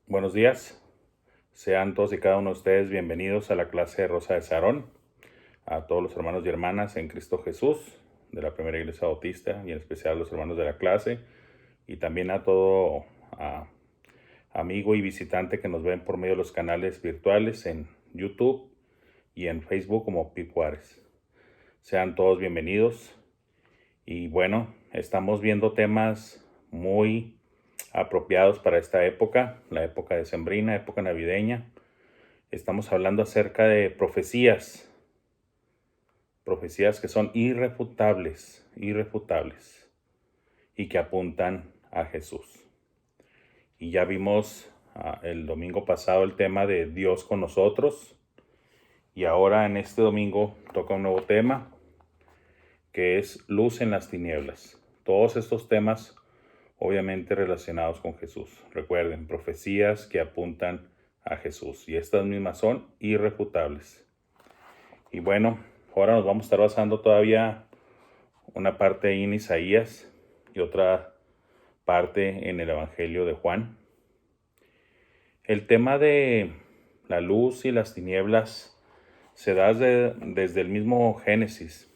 Buenos días, sean todos y cada uno de ustedes bienvenidos a la clase de Rosa de Sarón, a todos los hermanos y hermanas en Cristo Jesús de la Primera Iglesia Bautista y en especial a los hermanos de la clase y también a todo amigo y visitante que nos ven por medio de los canales virtuales en YouTube y en Facebook como Pip Juárez. Sean todos bienvenidos y bueno, estamos viendo temas muy apropiados para esta época, la época decembrina, época navideña. Estamos hablando acerca de profecías que son irrefutables, y que apuntan a Jesús. Y ya vimos el domingo pasado el tema de Dios con nosotros, y ahora en este domingo toca un nuevo tema, que es luz en las tinieblas. Todos estos temas obviamente relacionados con Jesús. Recuerden, profecías que apuntan a Jesús, y estas mismas son irrefutables. Y bueno, ahora nos vamos a estar basando todavía una parte en Isaías y otra parte en el Evangelio de Juan. El tema de la luz y las tinieblas se da desde el mismo Génesis.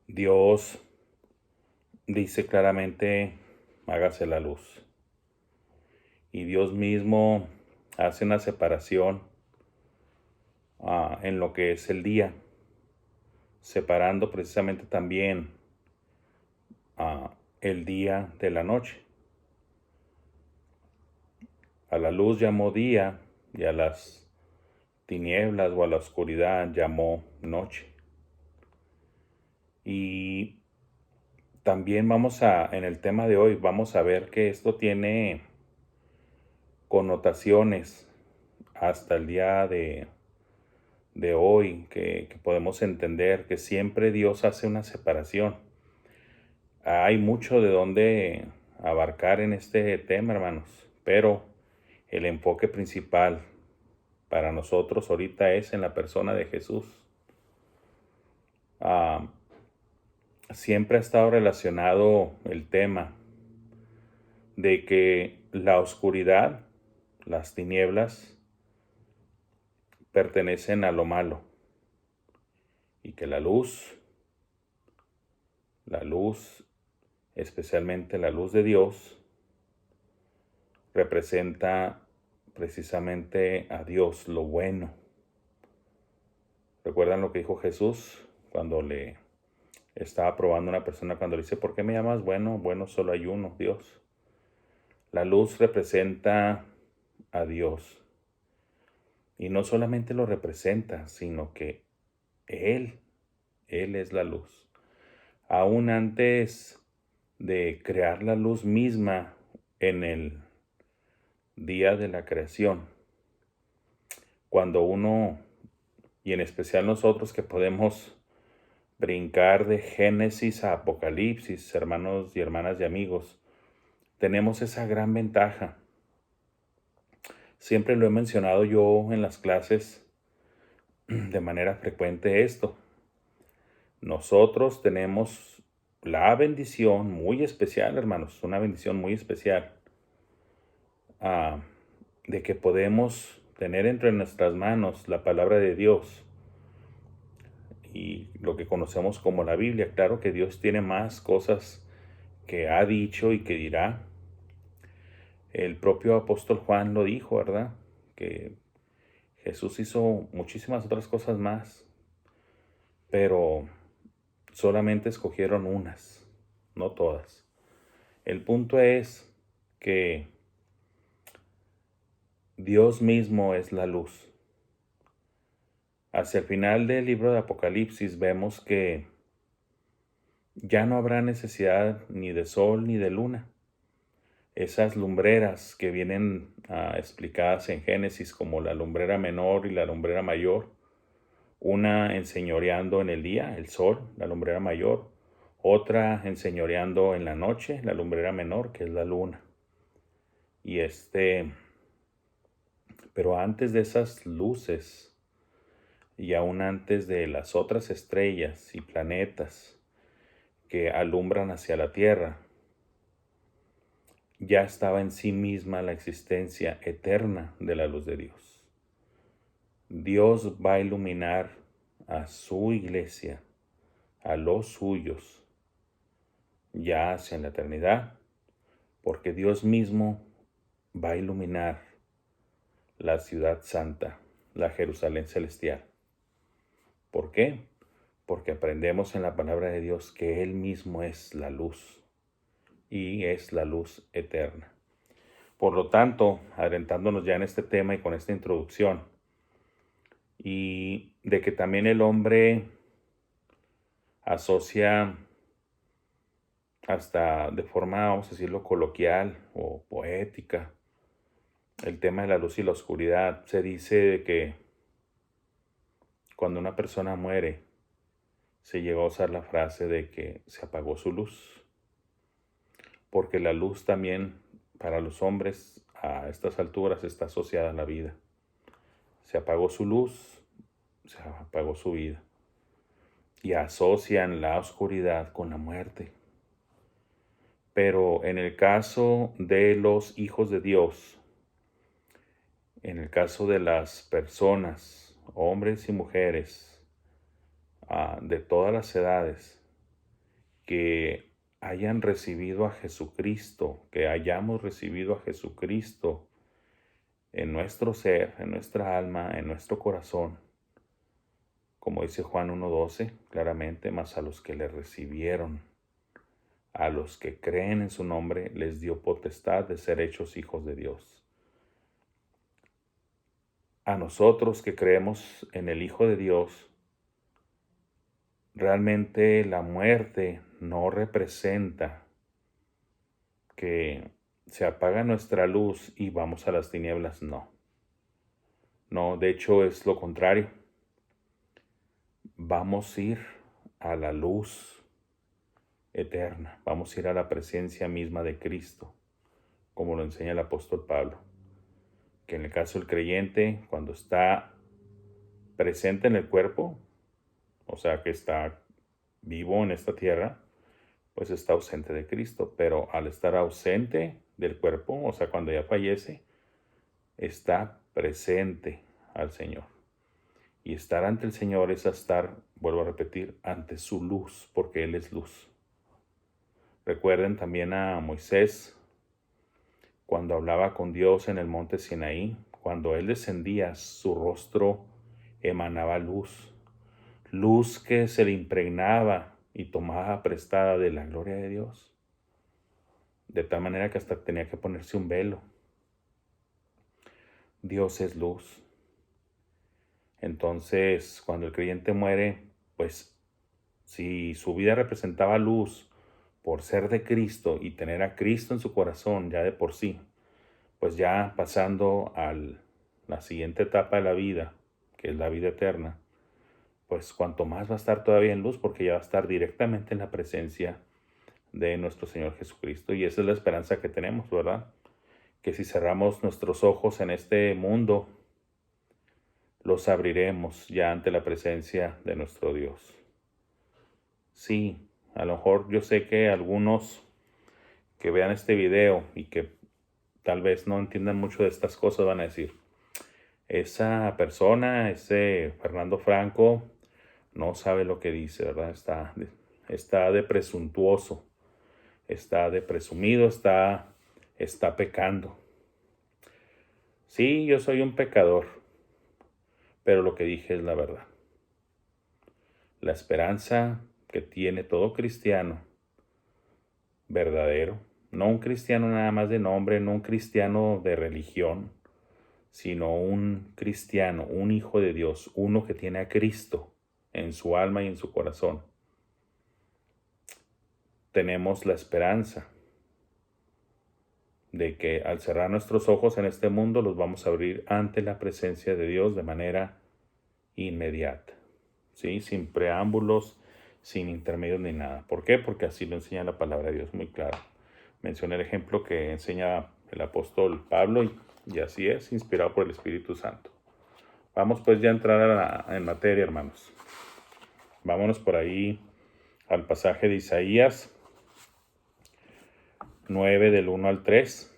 Dios dice claramente, hágase la luz. Y Dios mismo hace una separación en lo que es el día, separando precisamente también el día de la noche. A la luz llamó día y a las tinieblas o a la oscuridad llamó noche. Y también en el tema de hoy, vamos a ver que esto tiene connotaciones hasta el día de hoy, que podemos entender que siempre Dios hace una separación. Hay mucho de dónde abarcar en este tema, hermanos, pero el enfoque principal para nosotros ahorita es en la persona de Jesús. Siempre ha estado relacionado el tema de que la oscuridad, las tinieblas, pertenecen a lo malo, y que la luz, especialmente la luz de Dios, representa precisamente a Dios, lo bueno. ¿Recuerdan lo que dijo Jesús cuando le estaba probando a una persona, cuando le dice, ¿por qué me llamas bueno? Bueno, solo hay uno, Dios. La luz representa a Dios. Y no solamente lo representa, sino que Él es la luz. Aún antes de crear la luz misma en el día de la creación, cuando uno, y en especial nosotros que podemos brincar de Génesis a Apocalipsis, hermanos y hermanas y amigos, tenemos esa gran ventaja. Siempre lo he mencionado yo en las clases de manera frecuente esto. Nosotros tenemos la bendición muy especial, hermanos, una bendición muy especial, de que podemos tener entre nuestras manos la palabra de Dios y lo que conocemos como la Biblia. Claro que Dios tiene más cosas que ha dicho y que dirá. El propio apóstol Juan lo dijo, ¿verdad? Que Jesús hizo muchísimas otras cosas más, pero solamente escogieron unas, no todas. El punto es que Dios mismo es la luz. Hacia el final del libro de Apocalipsis vemos que ya no habrá necesidad ni de sol ni de luna. Esas lumbreras que vienen explicadas en Génesis como la lumbrera menor y la lumbrera mayor, una enseñoreando en el día, el sol, la lumbrera mayor, otra enseñoreando en la noche, la lumbrera menor, que es la luna. Y pero antes de esas luces y aún antes de las otras estrellas y planetas que alumbran hacia la tierra, ya estaba en sí misma la existencia eterna de la luz de Dios. Dios va a iluminar a su iglesia, a los suyos, ya hacia la eternidad, porque Dios mismo va a iluminar la ciudad santa, la Jerusalén celestial. ¿Por qué? Porque aprendemos en la palabra de Dios que Él mismo es la luz y es la luz eterna. Por lo tanto, adentrándonos ya en este tema y con esta introducción, y de que también el hombre asocia hasta de forma, vamos a decirlo, coloquial o poética, el tema de la luz y la oscuridad. Se dice que cuando una persona muere, se llegó a usar la frase de que se apagó su luz, porque la luz también para los hombres a estas alturas está asociada a la vida. Se apagó su luz, se apagó su vida, y asocian la oscuridad con la muerte. Pero en el caso de los hijos de Dios, en el caso de las personas, hombres y mujeres, de todas las edades, que hayan recibido a Jesucristo, que hayamos recibido a Jesucristo en nuestro ser, en nuestra alma, en nuestro corazón, como dice Juan 1:12, claramente, mas a los que le recibieron, a los que creen en su nombre, les dio potestad de ser hechos hijos de Dios. A nosotros que creemos en el Hijo de Dios, realmente la muerte no representa que se apaga nuestra luz y vamos a las tinieblas, no. No, de hecho es lo contrario. Vamos a ir a la luz eterna, vamos a ir a la presencia misma de Cristo, como lo enseña el apóstol Pablo, que en el caso del creyente, cuando está presente en el cuerpo, o sea que está vivo en esta tierra, pues está ausente de Cristo, pero al estar ausente del cuerpo, o sea cuando ya fallece, está presente al Señor. Y estar ante el Señor es estar, vuelvo a repetir, ante su luz, porque Él es luz. Recuerden también a Moisés, cuando hablaba con Dios en el monte Sinaí, cuando Él descendía, su rostro emanaba luz, luz que se le impregnaba y tomaba prestada de la gloria de Dios, de tal manera que hasta tenía que ponerse un velo. Dios es luz. Entonces, cuando el creyente muere, pues si su vida representaba luz por ser de Cristo y tener a Cristo en su corazón ya de por sí, pues ya pasando a la siguiente etapa de la vida, que es la vida eterna, pues cuanto más va a estar todavía en luz, porque ya va a estar directamente en la presencia de nuestro Señor Jesucristo. Y esa es la esperanza que tenemos, ¿verdad? Que si cerramos nuestros ojos en este mundo, los abriremos ya ante la presencia de nuestro Dios. Sí, a lo mejor yo sé que algunos que vean este video y que tal vez no entiendan mucho de estas cosas van a decir, esa persona, ese Fernando Franco, no sabe lo que dice, ¿verdad? Está de presuntuoso, está de presumido, está pecando. Sí, yo soy un pecador, pero lo que dije es la verdad. La esperanza que tiene todo cristiano verdadero, no un cristiano nada más de nombre, no un cristiano de religión, sino un cristiano, un hijo de Dios, uno que tiene a Cristo en su alma y en su corazón. Tenemos la esperanza de que al cerrar nuestros ojos en este mundo los vamos a abrir ante la presencia de Dios de manera inmediata, ¿sí? Sin preámbulos, sin intermedios ni nada. ¿Por qué? Porque así lo enseña la palabra de Dios muy claro. Mencioné el ejemplo que enseña el apóstol Pablo y así es, inspirado por el Espíritu Santo. Vamos pues ya a entrar en materia, hermanos. Vámonos por ahí al pasaje de Isaías 9 del 1 al 3.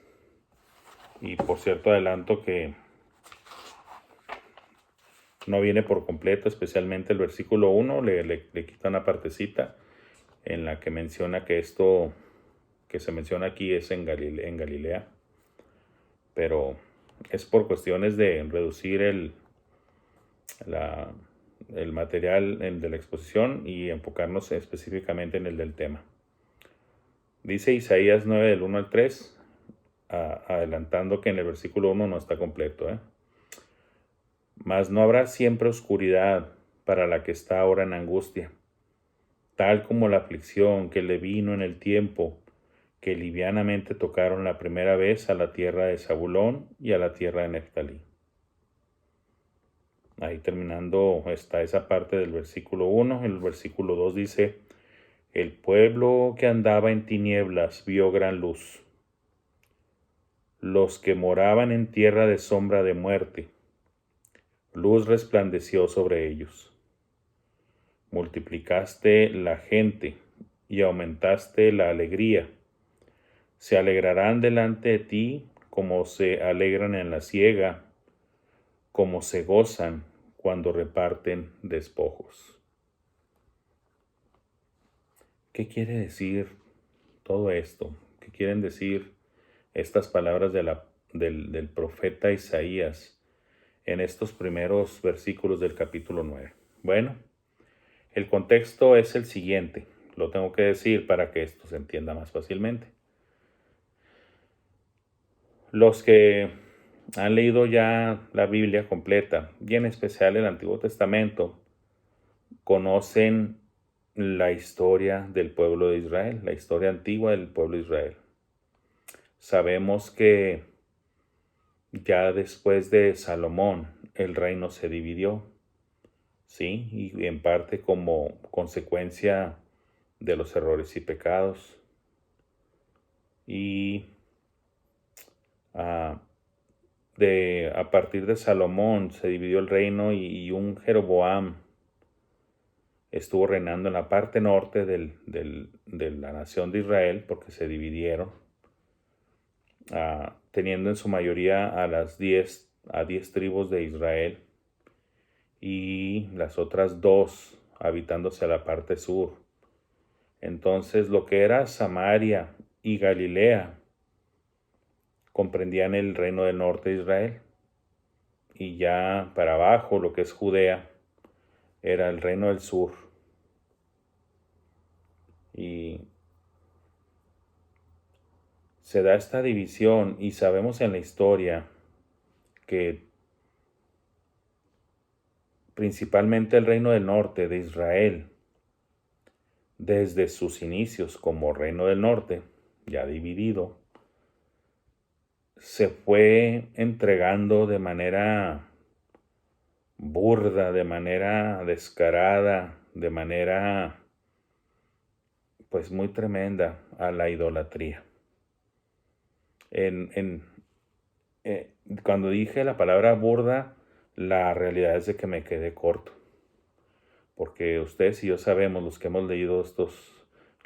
Y por cierto, adelanto que no viene por completo, especialmente el versículo 1, le quita una partecita en la que menciona que esto que se menciona aquí es en Galilea, pero es por cuestiones de reducir el material de la exposición y enfocarnos específicamente en el del tema. Dice Isaías 9 del 1 al 3, adelantando que en el versículo 1 no está completo. Mas no habrá siempre oscuridad para la que está ahora en angustia, tal como la aflicción que le vino en el tiempo que livianamente tocaron la primera vez a la tierra de Zabulón y a la tierra de Neftalí. Ahí terminando está esa parte del versículo 1. El versículo 2 dice: el pueblo que andaba en tinieblas vio gran luz. Los que moraban en tierra de sombra de muerte, luz resplandeció sobre ellos. Multiplicaste la gente y aumentaste la alegría. Se alegrarán delante de ti como se alegran en la siega, como se gozan cuando reparten despojos. ¿Qué quiere decir todo esto? ¿Qué quieren decir estas palabras del profeta Isaías en estos primeros versículos del capítulo 9? Bueno, el contexto es el siguiente. Lo tengo que decir para que esto se entienda más fácilmente. Los que han leído ya la Biblia completa, y en especial el Antiguo Testamento, conocen la historia del pueblo de Israel, la historia antigua del pueblo de Israel. Sabemos que ya después de Salomón el reino se dividió, ¿sí? Y en parte como consecuencia de los errores y pecados. Y a partir de Salomón se dividió el reino y un Jeroboam estuvo reinando en la parte norte de la nación de Israel, porque se dividieron, teniendo en su mayoría a 10 tribus de Israel y las otras 2 habitándose a la parte sur. Entonces lo que era Samaria y Galilea comprendían el reino del norte de Israel, y ya para abajo lo que es Judea era el reino del sur. Y se da esta división, y sabemos en la historia que principalmente el reino del norte de Israel, desde sus inicios como reino del norte, ya dividido, se fue entregando de manera burda, de manera descarada, de manera pues muy tremenda a la idolatría. Cuando dije la palabra burda, la realidad es de que me quedé corto, porque ustedes y yo sabemos, los que hemos leído estos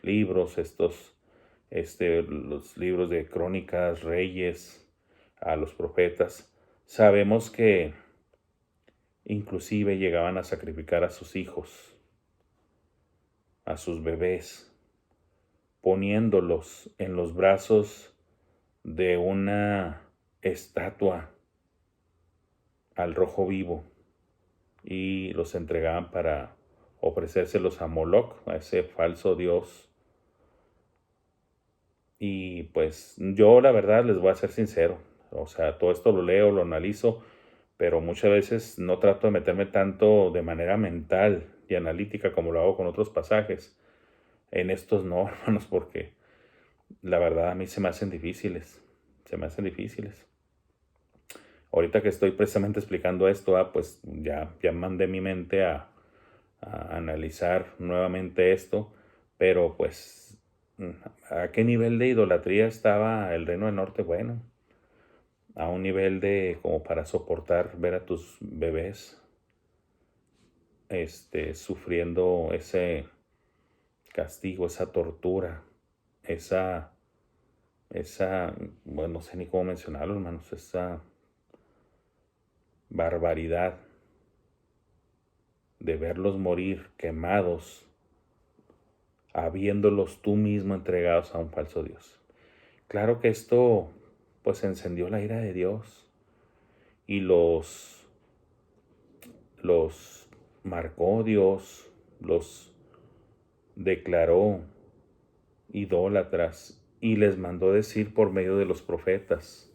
libros, los libros de crónicas, reyes, a los profetas, sabemos que inclusive llegaban a sacrificar a sus hijos, a sus bebés, poniéndolos en los brazos de una estatua al rojo vivo, y los entregaban para ofrecérselos a Moloch, a ese falso dios. Y pues yo la verdad les voy a ser sincero, o sea, todo esto lo leo, lo analizo, pero muchas veces no trato de meterme tanto de manera mental y analítica como lo hago con otros pasajes. En estos no, hermanos, porque la verdad a mí se me hacen difíciles, Ahorita que estoy precisamente explicando esto, pues ya mandé mi mente a analizar nuevamente esto, pero pues, ¿a qué nivel de idolatría estaba el reino del norte? Bueno, a un nivel de como para soportar ver a tus bebés sufriendo ese castigo, esa tortura, esa bueno, no sé ni cómo mencionarlo, hermanos, esa barbaridad de verlos morir quemados, habiéndolos tú mismo entregados a un falso Dios. Claro que esto pues encendió la ira de Dios y los marcó Dios, los declaró idólatras y les mandó decir por medio de los profetas.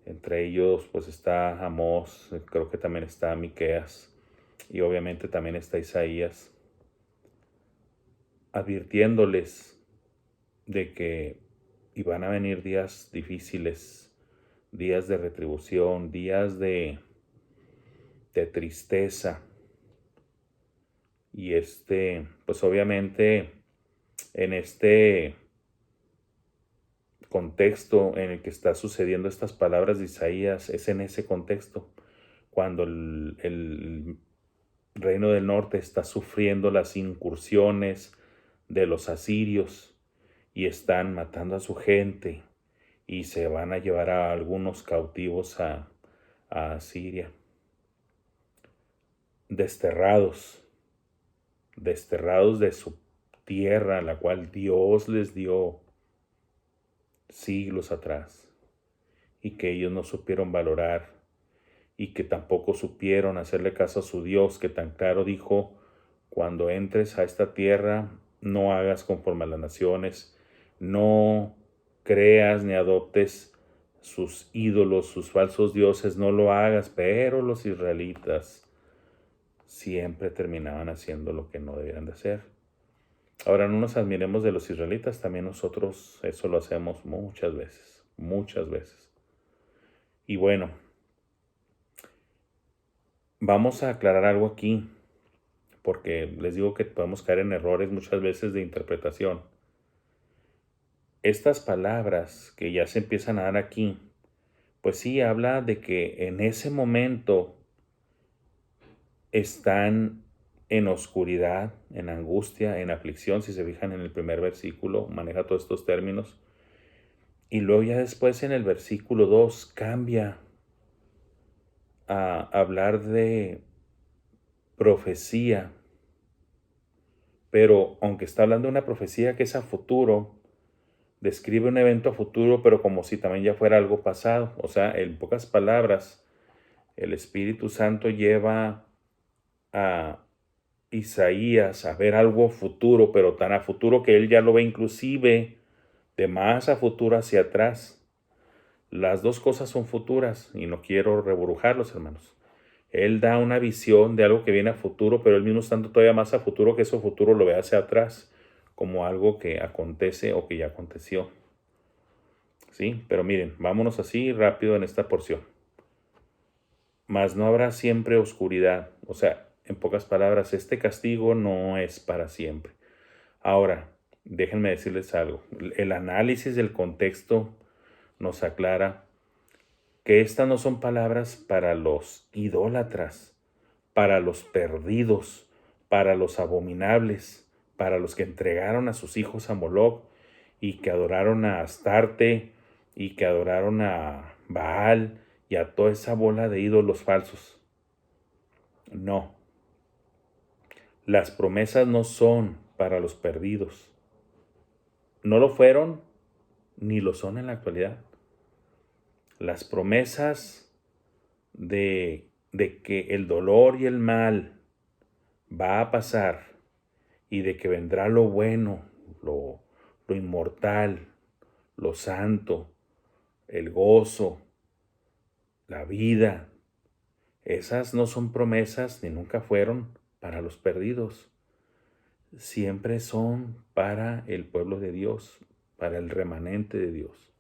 Entre ellos pues está Amós, creo que también está Miqueas y obviamente también está Isaías, advirtiéndoles de que iban a venir días difíciles, días de retribución, días de tristeza. Y pues obviamente en este contexto en el que está sucediendo estas palabras de Isaías, es en ese contexto, cuando el reino del norte está sufriendo las incursiones de los asirios y están matando a su gente y se van a llevar a algunos cautivos a Asiria, desterrados de su tierra, la cual Dios les dio siglos atrás, y que ellos no supieron valorar, y que tampoco supieron hacerle caso a su Dios, que tan claro dijo: cuando entres a esta tierra, no hagas conforme a las naciones, no creas ni adoptes sus ídolos, sus falsos dioses, no lo hagas. Pero los israelitas siempre terminaban haciendo lo que no debían de hacer. Ahora, no nos admiremos de los israelitas, también nosotros eso lo hacemos muchas veces, muchas veces. Y bueno, vamos a aclarar algo aquí, porque les digo que podemos caer en errores muchas veces de interpretación. Estas palabras que ya se empiezan a dar aquí, pues sí habla de que en ese momento están en oscuridad, en angustia, en aflicción. Si se fijan en el primer versículo, maneja todos estos términos. Y luego ya después en el versículo 2 cambia a hablar de profecía. Pero aunque está hablando de una profecía que es a futuro, describe un evento a futuro, pero como si también ya fuera algo pasado. O sea, en pocas palabras, el Espíritu Santo lleva a Isaías a ver algo futuro, pero tan a futuro que él ya lo ve inclusive de más a futuro hacia atrás. Las dos cosas son futuras y no quiero reburujarlos, hermanos. Él da una visión de algo que viene a futuro, pero él mismo estando todavía más a futuro, que eso futuro lo ve hacia atrás, como algo que acontece o que ya aconteció. ¿Sí? Pero miren, vámonos así rápido en esta porción. Mas no habrá siempre oscuridad. O sea, en pocas palabras, este castigo no es para siempre. Ahora, déjenme decirles algo. El análisis del contexto nos aclara que estas no son palabras para los idólatras, para los perdidos, para los abominables, para los que entregaron a sus hijos a Moloc y que adoraron a Astarte y que adoraron a Baal y a toda esa bola de ídolos falsos. No, las promesas no son para los perdidos. No lo fueron ni lo son en la actualidad. Las promesas de que el dolor y el mal va a pasar y de que vendrá lo bueno, lo inmortal, lo santo, el gozo, la vida. Esas no son promesas ni nunca fueron para los perdidos. Siempre son para el pueblo de Dios, para el remanente de Dios.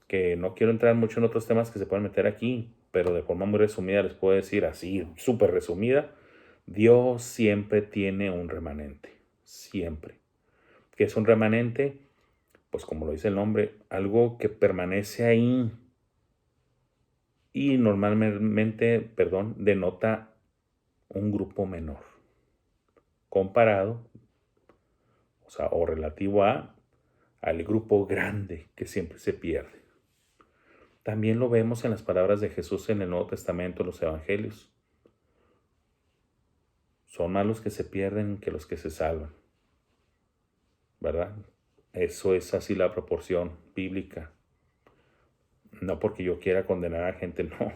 Que no quiero entrar mucho en otros temas que se pueden meter aquí, pero de forma muy resumida les puedo decir así, súper resumida, Dios siempre tiene un remanente, siempre. ¿Qué es un remanente? Pues como lo dice el nombre, algo que permanece ahí y normalmente, denota un grupo menor, comparado, o sea, o relativo a al grupo grande que siempre se pierde. También lo vemos en las palabras de Jesús en el Nuevo Testamento, en los Evangelios. Son más los que se pierden que los que se salvan, ¿verdad? Eso es así la proporción bíblica. No porque yo quiera condenar a gente, no.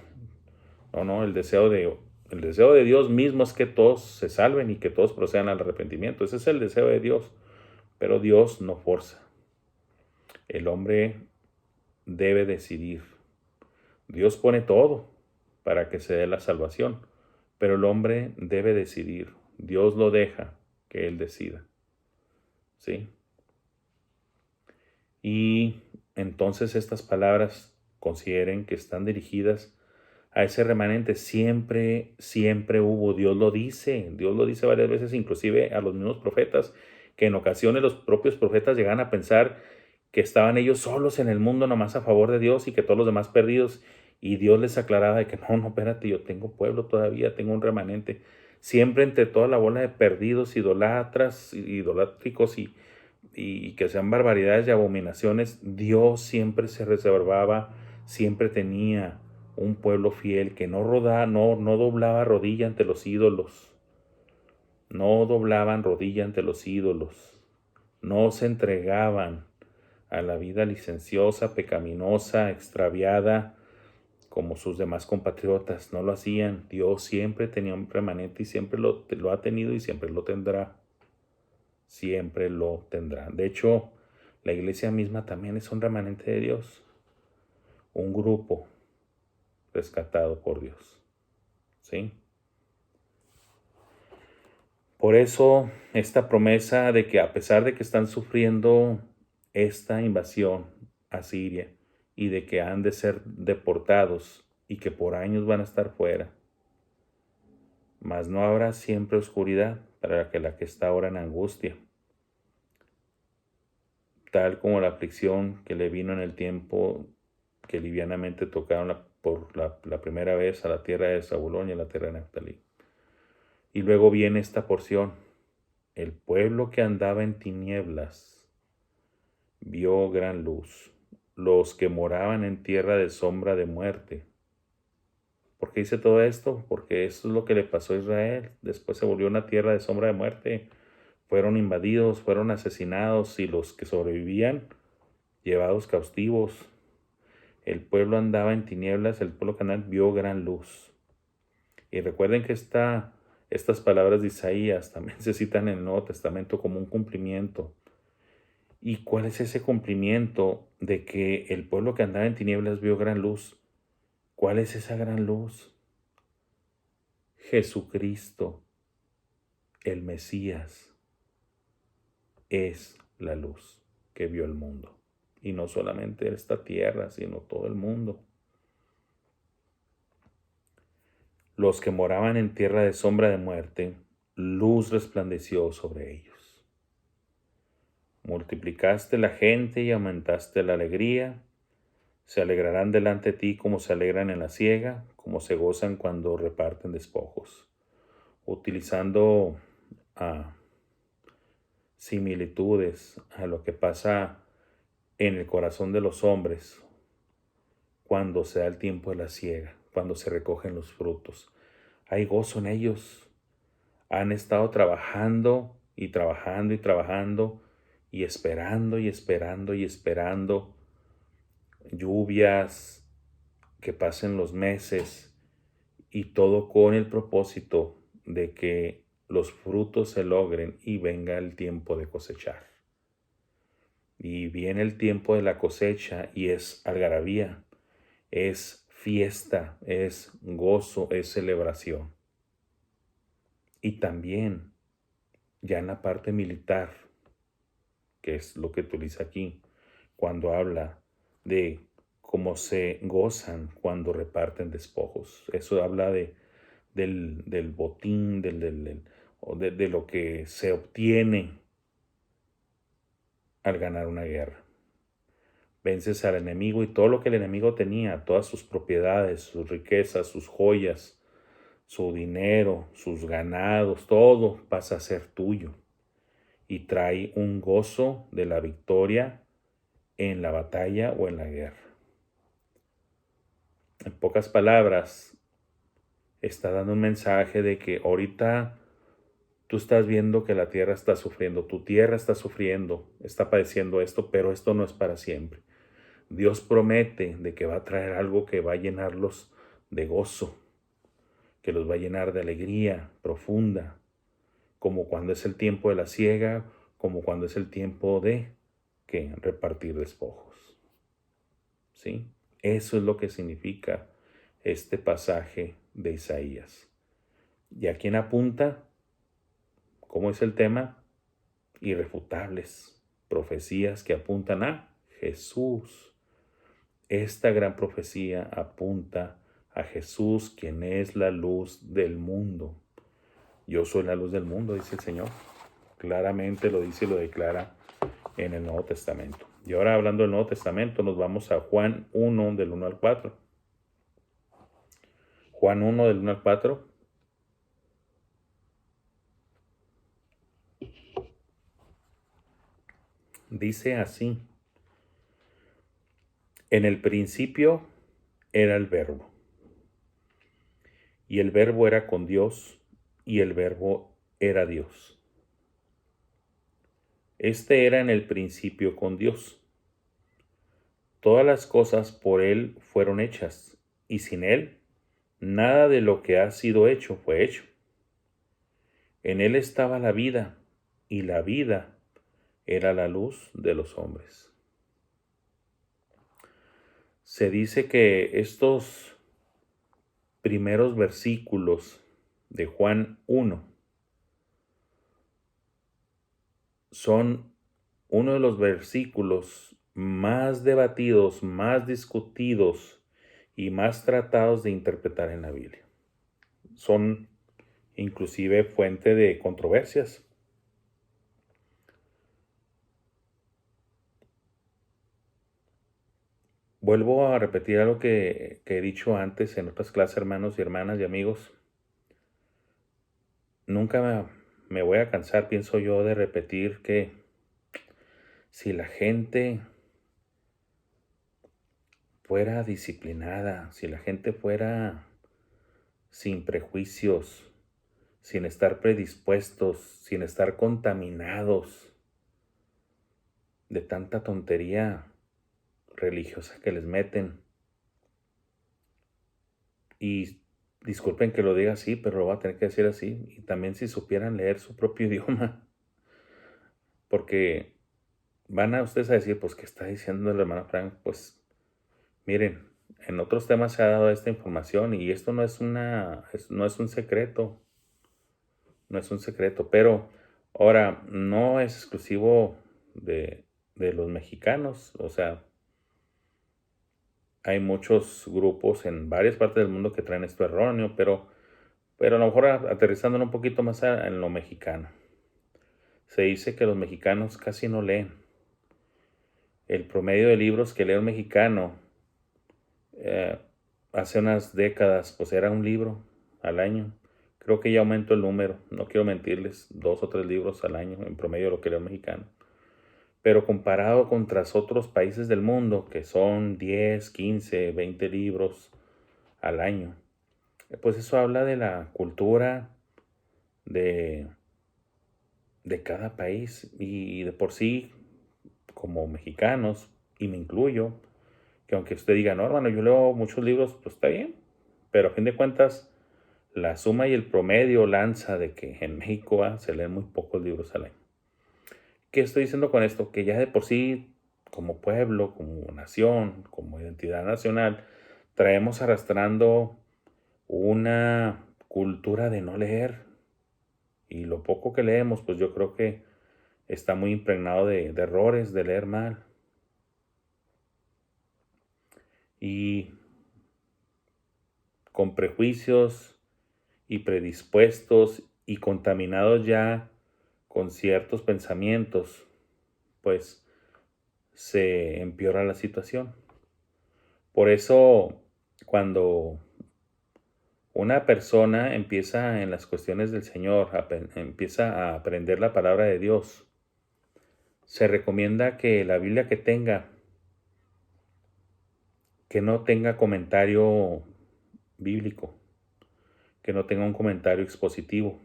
No, el deseo de Dios mismo es que todos se salven y que todos procedan al arrepentimiento. Ese es el deseo de Dios. Pero Dios no forza. El hombre debe decidir. Dios pone todo para que se dé la salvación, pero el hombre debe decidir. Dios lo deja que él decida. ¿Sí? Y entonces estas palabras consideren que están dirigidas a ese remanente. Siempre hubo. Dios lo dice varias veces, inclusive a los mismos profetas, que en ocasiones los propios profetas llegaban a pensar que estaban ellos solos en el mundo nomás a favor de Dios y que todos los demás perdidos. Y Dios les aclaraba de que no, espérate, yo tengo pueblo todavía, tengo un remanente. Siempre entre toda la bola de perdidos, idolatras, idolátricos y que sean barbaridades y abominaciones, Dios siempre se reservaba, siempre tenía un pueblo fiel que no doblaba rodilla ante los ídolos, no doblaban rodilla ante los ídolos, no se entregaban a la vida licenciosa, pecaminosa, extraviada, como sus demás compatriotas, no lo hacían. Dios siempre tenía un remanente y siempre lo ha tenido y siempre lo tendrá. Siempre lo tendrá. De hecho, la iglesia misma también es un remanente de Dios, un grupo rescatado por Dios. ¿Sí? Por eso, esta promesa de que a pesar de que están sufriendo esta invasión a Siria y de que han de ser deportados y que por años van a estar fuera, mas no habrá siempre oscuridad para la que está ahora en angustia, tal como la aflicción que le vino en el tiempo que livianamente tocaron por la primera vez a la tierra de Zabulón y a la tierra de Neftalí. Y luego viene esta porción: el pueblo que andaba en tinieblas vio gran luz, los que moraban en tierra de sombra de muerte. ¿Por qué dice todo esto? Porque eso es lo que le pasó a Israel. Después se volvió una tierra de sombra de muerte. Fueron invadidos, fueron asesinados y los que sobrevivían, llevados cautivos. El pueblo andaba en tinieblas, el pueblo que andaba vio gran luz. Y recuerden que estas palabras de Isaías también se citan en el Nuevo Testamento como un cumplimiento. ¿Y cuál es ese cumplimiento de que el pueblo que andaba en tinieblas vio gran luz? ¿Cuál es esa gran luz? Jesucristo, el Mesías, es la luz que vio el mundo. Y no solamente esta tierra, sino todo el mundo. Los que moraban en tierra de sombra de muerte, luz resplandeció sobre ellos. Multiplicaste la gente y aumentaste la alegría. Se alegrarán delante de ti como se alegran en la siega, como se gozan cuando reparten despojos. Utilizando similitudes a lo que pasa en el corazón de los hombres cuando se da el tiempo de la siega, cuando se recogen los frutos. Hay gozo en ellos. Han estado trabajando y trabajando y trabajando y esperando y esperando y esperando lluvias, que pasen los meses y todo con el propósito de que los frutos se logren y venga el tiempo de cosechar. Y viene el tiempo de la cosecha y es algarabía, es fiesta, es gozo, es celebración. Y también ya en la parte militar, que es lo que utiliza aquí, cuando habla de cómo se gozan cuando reparten despojos. Eso habla del botín, de lo que se obtiene al ganar una guerra. Vences al enemigo y todo lo que el enemigo tenía, todas sus propiedades, sus riquezas, sus joyas, su dinero, sus ganados, todo pasa a ser tuyo. Y trae un gozo de la victoria en la batalla o en la guerra. En pocas palabras, está dando un mensaje de que ahorita tú estás viendo que la tierra está sufriendo, tu tierra está sufriendo, está padeciendo esto, pero esto no es para siempre. Dios promete de que va a traer algo que va a llenarlos de gozo, que los va a llenar de alegría profunda, como cuando es el tiempo de la siega, como cuando es el tiempo de que repartir despojos. ¿Sí? Eso es lo que significa este pasaje de Isaías. ¿Y a quién apunta? ¿Cómo es el tema? Irrefutables profecías que apuntan a Jesús. Esta gran profecía apunta a Jesús, quien es la luz del mundo. Yo soy la luz del mundo, dice el Señor. Claramente lo dice y lo declara en el Nuevo Testamento. Y ahora, hablando del Nuevo Testamento, nos vamos a Juan 1, del 1 al 4. Juan 1, del 1 al 4. Dice así: en el principio era el Verbo, y el Verbo era con Dios, y el Verbo era Dios. Este era en el principio con Dios. Todas las cosas por Él fueron hechas, y sin Él, nada de lo que ha sido hecho fue hecho. En Él estaba la vida, y la vida era la luz de los hombres. Se dice que estos primeros versículos de Juan 1 son uno de los versículos más debatidos, más discutidos y más tratados de interpretar en la Biblia. Son inclusive fuente de controversias. Vuelvo a repetir algo que he dicho antes en otras clases, hermanos y hermanas y amigos. Nunca me voy a cansar, pienso yo, de repetir que si la gente fuera disciplinada, si la gente fuera sin prejuicios, sin estar predispuestos, sin estar contaminados de tanta tontería religiosa que les meten. Y disculpen que lo diga así, pero lo voy a tener que decir así. Y también si supieran leer su propio idioma. Porque van a ustedes a decir, pues, ¿qué está diciendo el hermano Frank? Pues, miren, en otros temas se ha dado esta información y esto no es no es un secreto. No es un secreto, pero ahora no es exclusivo de los mexicanos. O sea, hay muchos grupos en varias partes del mundo que traen esto erróneo, pero a lo mejor aterrizándolo un poquito más en lo mexicano. Se dice que los mexicanos casi no leen. El promedio de libros que lee un mexicano hace unas décadas, pues era un libro al año. Creo que ya aumentó el número, no quiero mentirles, 2 o 3 libros al año en promedio lo que lee un mexicano. Pero comparado contra otros países del mundo, que son 10, 15, 20 libros al año, pues eso habla de la cultura de cada país. Y de por sí, como mexicanos, y me incluyo, que aunque usted diga, no, hermano, yo leo muchos libros, pues está bien, pero a fin de cuentas, la suma y el promedio lanza de que en México se leen muy pocos libros al año. ¿Qué estoy diciendo con esto? Que ya de por sí, como pueblo, como nación, como identidad nacional, traemos arrastrando una cultura de no leer. Y lo poco que leemos, pues yo creo que está muy impregnado de errores, de leer mal. Y con prejuicios y predispuestos y contaminados ya con ciertos pensamientos, pues se empeora la situación. Por eso, cuando una persona empieza en las cuestiones del Señor, empieza a aprender la palabra de Dios, se recomienda que la Biblia que tenga que no tenga comentario bíblico, que no tenga un comentario expositivo.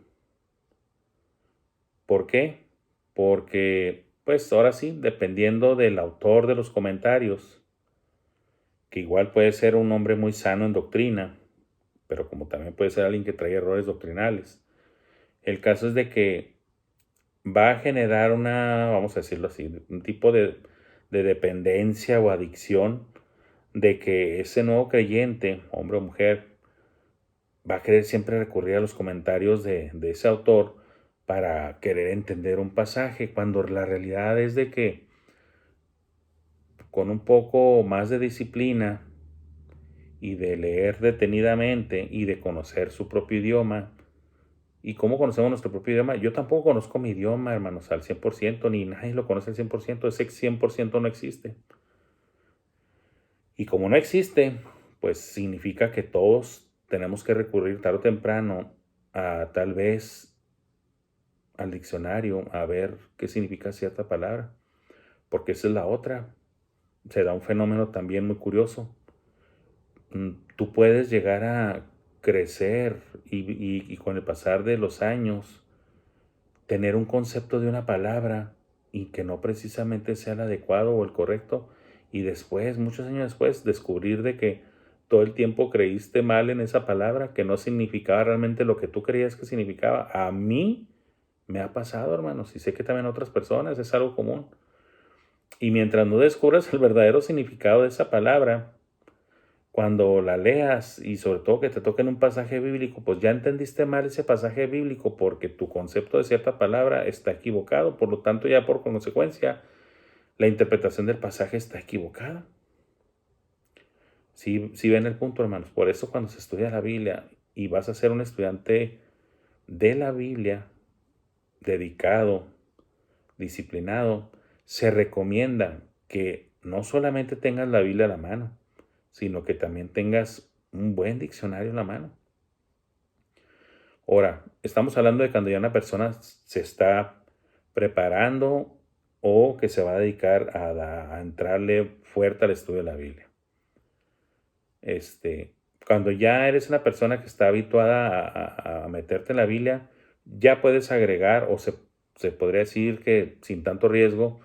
¿Por qué? Porque, pues ahora sí, dependiendo del autor de los comentarios, que igual puede ser un hombre muy sano en doctrina, pero como también puede ser alguien que trae errores doctrinales. El caso es de que va a generar una, vamos a decirlo así, un tipo de dependencia o adicción de que ese nuevo creyente, hombre o mujer, va a querer siempre recurrir a los comentarios de ese autor para querer entender un pasaje, cuando la realidad es de que con un poco más de disciplina y de leer detenidamente y de conocer su propio idioma. ¿Y cómo conocemos nuestro propio idioma? Yo tampoco conozco mi idioma, hermanos, al 100%, ni nadie lo conoce al 100%, ese 100% no existe. Y como no existe, pues significa que todos tenemos que recurrir tarde o temprano a tal vez al diccionario a ver qué significa cierta palabra, porque esa es la otra. Se da un fenómeno también muy curioso. Tú puedes llegar a crecer y con el pasar de los años tener un concepto de una palabra y que no precisamente sea el adecuado o el correcto, y después, muchos años después, descubrir de que todo el tiempo creíste mal en esa palabra, que no significaba realmente lo que tú creías que significaba. A mí me ha pasado, hermanos, y sé que también a otras personas es algo común. Y mientras no descubras el verdadero significado de esa palabra, cuando la leas y sobre todo que te toque en un pasaje bíblico, pues ya entendiste mal ese pasaje bíblico porque tu concepto de cierta palabra está equivocado. Por lo tanto, ya por consecuencia, la interpretación del pasaje está equivocada. Sí ven el punto, hermanos. Por eso cuando se estudia la Biblia y vas a ser un estudiante de la Biblia, dedicado, disciplinado, se recomienda que no solamente tengas la Biblia a la mano, sino que también tengas un buen diccionario en la mano. Ahora, estamos hablando de cuando ya una persona se está preparando o que se va a dedicar a entrarle fuerte al estudio de la Biblia. Cuando ya eres una persona que está habituada a meterte en la Biblia, ya puedes agregar, o se podría decir que sin tanto riesgo,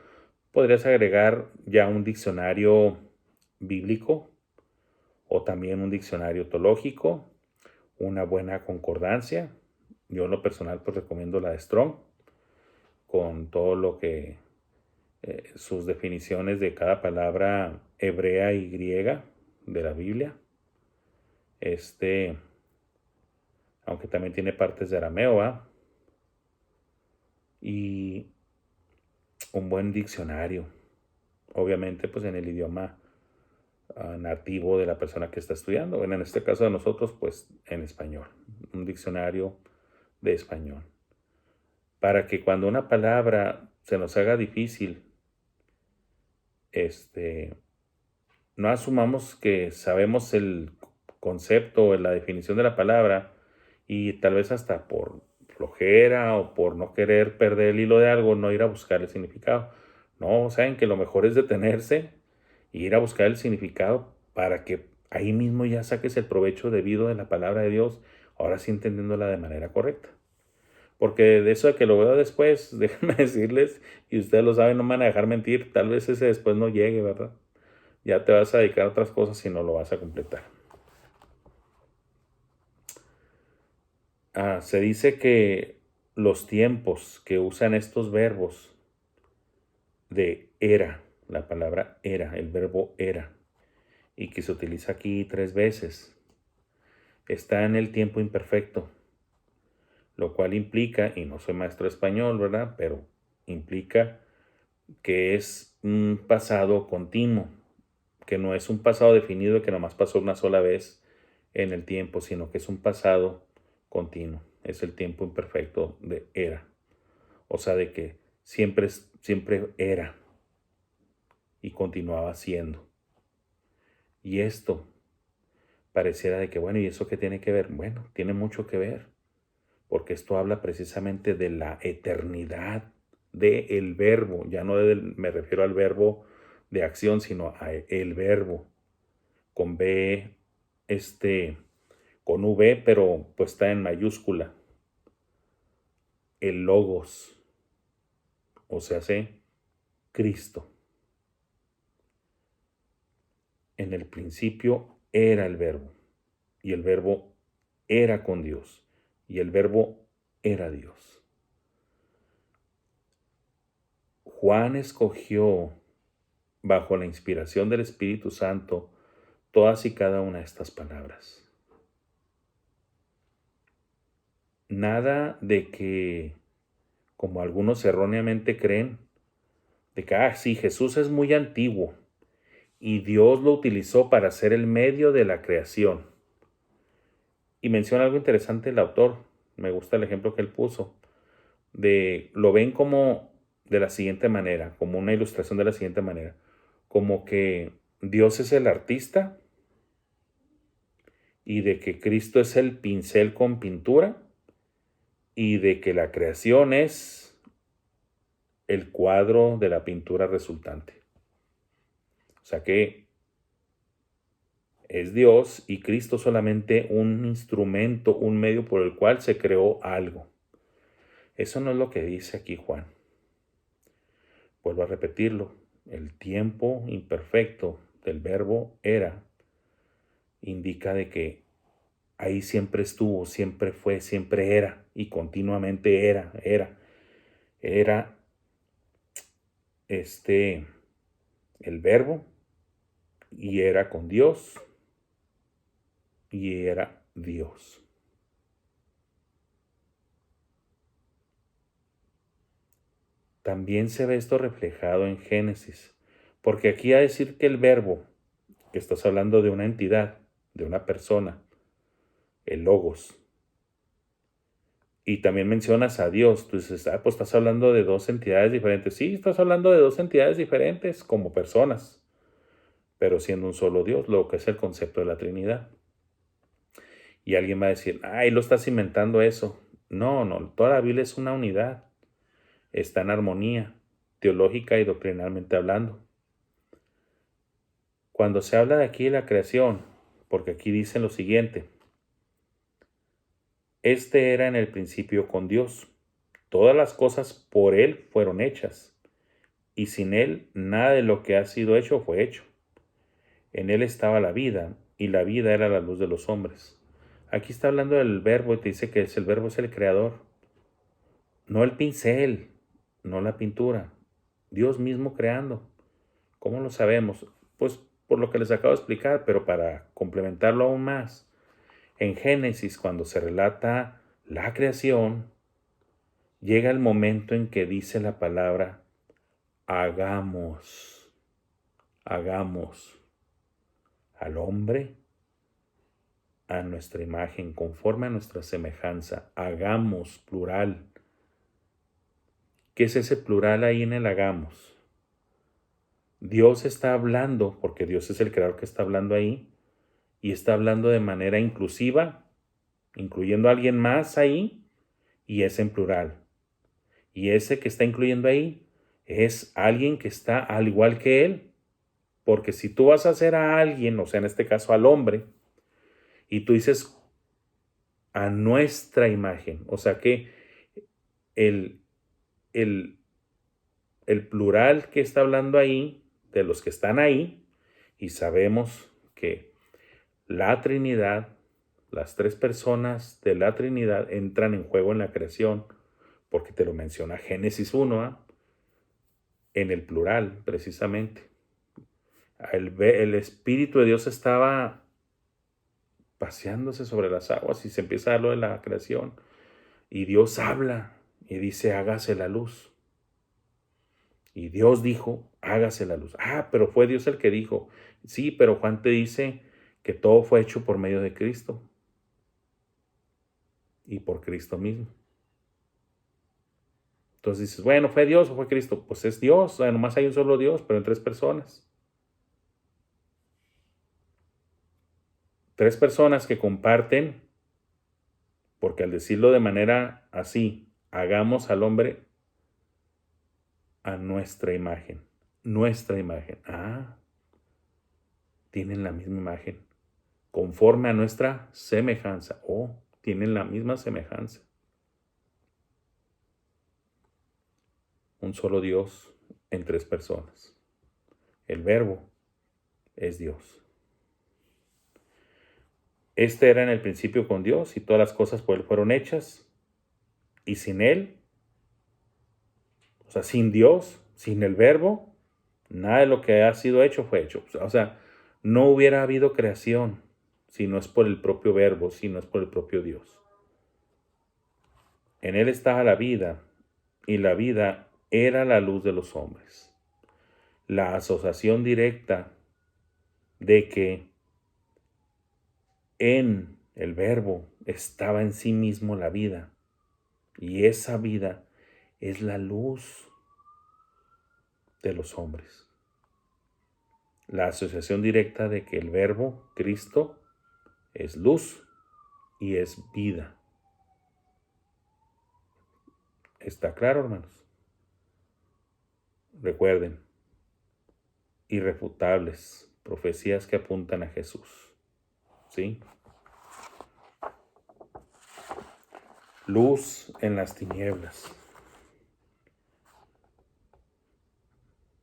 podrías agregar ya un diccionario bíblico o también un diccionario teológico, una buena concordancia. Yo en lo personal pues recomiendo la de Strong con todo lo que sus definiciones de cada palabra hebrea y griega de la Biblia. Aunque también tiene partes de arameo, ¿va? Y un buen diccionario, obviamente pues en el idioma nativo de la persona que está estudiando. Bueno, en este caso de nosotros pues en español, un diccionario de español, para que cuando una palabra se nos haga difícil, no asumamos que sabemos el concepto o la definición de la palabra y tal vez hasta por flojera o por no querer perder el hilo de algo, no ir a buscar el significado. No, saben que lo mejor es detenerse e ir a buscar el significado para que ahí mismo ya saques el provecho debido de la palabra de Dios, ahora sí entendiéndola de manera correcta. Porque de eso de que lo veo después, déjenme decirles, y ustedes lo saben, no me van a dejar mentir, tal vez ese después no llegue, ¿verdad? Ya te vas a dedicar a otras cosas y no lo vas a completar. Se dice que los tiempos que usan estos verbos de era, la palabra era, el verbo era, y que se utiliza aquí 3 veces, está en el tiempo imperfecto, lo cual implica, y no soy maestro de español, ¿verdad? Pero implica que es un pasado continuo, que no es un pasado definido que nomás pasó una sola vez en el tiempo, sino que es un pasado continuo. Es el tiempo imperfecto de era. O sea, de que siempre era y continuaba siendo. Y esto pareciera de que, bueno, ¿y eso qué tiene que ver? Bueno, tiene mucho que ver, porque esto habla precisamente de la eternidad del verbo. Ya no me refiero al verbo de acción, sino a el verbo. con B, con V, pero pues está en mayúscula. El Logos, o sea, Cristo. En el principio era el Verbo, y el Verbo era con Dios, y el Verbo era Dios. Juan escogió, bajo la inspiración del Espíritu Santo, todas y cada una de estas palabras. Nada de que, como algunos erróneamente creen, de que, sí, Jesús es muy antiguo y Dios lo utilizó para ser el medio de la creación. Y menciona algo interesante el autor, me gusta el ejemplo que él puso, lo ven como de la siguiente manera, como una ilustración de la siguiente manera, como que Dios es el artista y de que Cristo es el pincel con pintura y de que la creación es el cuadro de la pintura resultante. O sea que es Dios y Cristo solamente un instrumento, un medio por el cual se creó algo. Eso no es lo que dice aquí Juan. Vuelvo a repetirlo. El tiempo imperfecto del verbo era indica de que ahí siempre estuvo, siempre fue, siempre era y continuamente era el verbo y era con Dios y era Dios. También se ve esto reflejado en Génesis, porque aquí a decir que el verbo, que estás hablando de una entidad, de una persona, el logos, y también mencionas a Dios, tú dices, pues estás hablando de dos entidades diferentes. Sí, estás hablando de dos entidades diferentes como personas, pero siendo un solo Dios, lo que es el concepto de la Trinidad. Y alguien va a decir, ay, lo estás inventando eso. No, toda la Biblia es una unidad, está en armonía, teológica y doctrinalmente hablando. Cuando se habla de aquí de la creación, porque aquí dice lo siguiente, era en el principio con Dios. Todas las cosas por Él fueron hechas, y sin Él nada de lo que ha sido hecho fue hecho. En Él estaba la vida, y la vida era la luz de los hombres. Aquí está hablando del verbo y te dice que el verbo es el creador, no el pincel, no la pintura, Dios mismo creando. ¿Cómo lo sabemos? Pues por lo que les acabo de explicar, pero para complementarlo aún más, en Génesis, cuando se relata la creación, llega el momento en que dice la palabra, hagamos al hombre a nuestra imagen, conforme a nuestra semejanza. Hagamos, plural. ¿Qué es ese plural ahí en el hagamos? Dios está hablando, porque Dios es el creador que está hablando ahí, y está hablando de manera inclusiva, incluyendo a alguien más ahí, y es en plural. Y ese que está incluyendo ahí es alguien que está al igual que él. Porque si tú vas a hacer a alguien, o sea, en este caso al hombre, y tú dices a nuestra imagen, o sea que el, el, el plural que está hablando ahí, de los que están ahí, y sabemos que la Trinidad, las tres personas de la Trinidad entran en juego en la creación, porque te lo menciona Génesis 1, en el plural, precisamente. El Espíritu de Dios estaba paseándose sobre las aguas y se empieza a dar lo de la creación. Y Dios habla y dice, hágase la luz. Y Dios dijo, hágase la luz. Pero fue Dios el que dijo. Sí, pero Juan te dice que todo fue hecho por medio de Cristo. Y por Cristo mismo. Entonces dices, bueno, ¿fue Dios o fue Cristo? Pues es Dios, nomás hay un solo Dios, pero en tres personas. Tres personas que comparten, porque al decirlo de manera así, hagamos al hombre a nuestra imagen. Nuestra imagen. tienen la misma imagen, conforme a nuestra semejanza, o tienen la misma semejanza. Un solo Dios en tres personas. El Verbo es Dios. Este era en el principio con Dios y todas las cosas por Él fueron hechas. Y sin Él, o sea, sin Dios, sin el Verbo, nada de lo que ha sido hecho fue hecho. O sea, no hubiera habido creación si no es por el propio Verbo, si no es por el propio Dios. En Él estaba la vida y la vida era la luz de los hombres. La asociación directa de que en el Verbo estaba en sí mismo la vida, y esa vida es la luz de los hombres. La asociación directa de que el Verbo, Cristo, es luz y es vida. ¿Está claro, hermanos? Recuerden, irrefutables, profecías que apuntan a Jesús. ¿Sí? Luz en las tinieblas.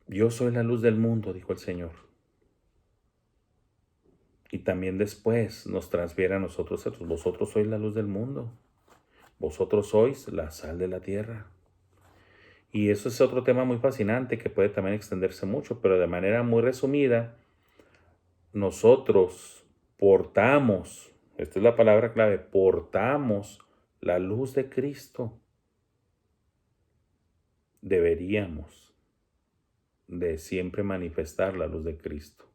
Yo soy la luz del mundo, dijo el Señor. Y también después nos transfiere a nosotros, vosotros sois la luz del mundo. Vosotros sois la sal de la tierra. Y eso es otro tema muy fascinante que puede también extenderse mucho, pero de manera muy resumida, nosotros portamos, esta es la palabra clave, portamos la luz de Cristo. Deberíamos de siempre manifestar la luz de Cristo.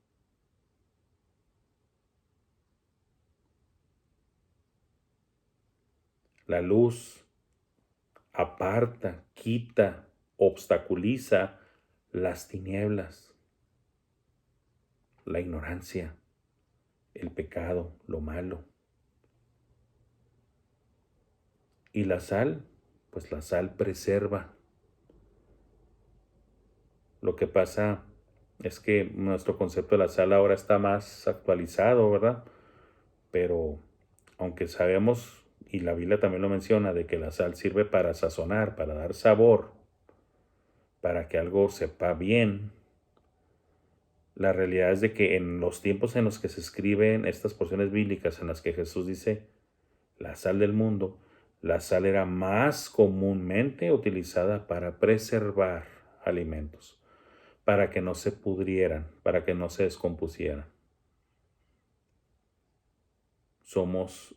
La luz aparta, quita, obstaculiza las tinieblas, la ignorancia, el pecado, lo malo. Y la sal, pues la sal preserva. Lo que pasa es que nuestro concepto de la sal ahora está más actualizado, ¿verdad? Pero aunque sabemos, y la Biblia también lo menciona, de que la sal sirve para sazonar, para dar sabor, para que algo sepa bien, la realidad es de que en los tiempos en los que se escriben estas porciones bíblicas en las que Jesús dice la sal del mundo, la sal era más comúnmente utilizada para preservar alimentos, para que no se pudrieran, para que no se descompusieran. Somos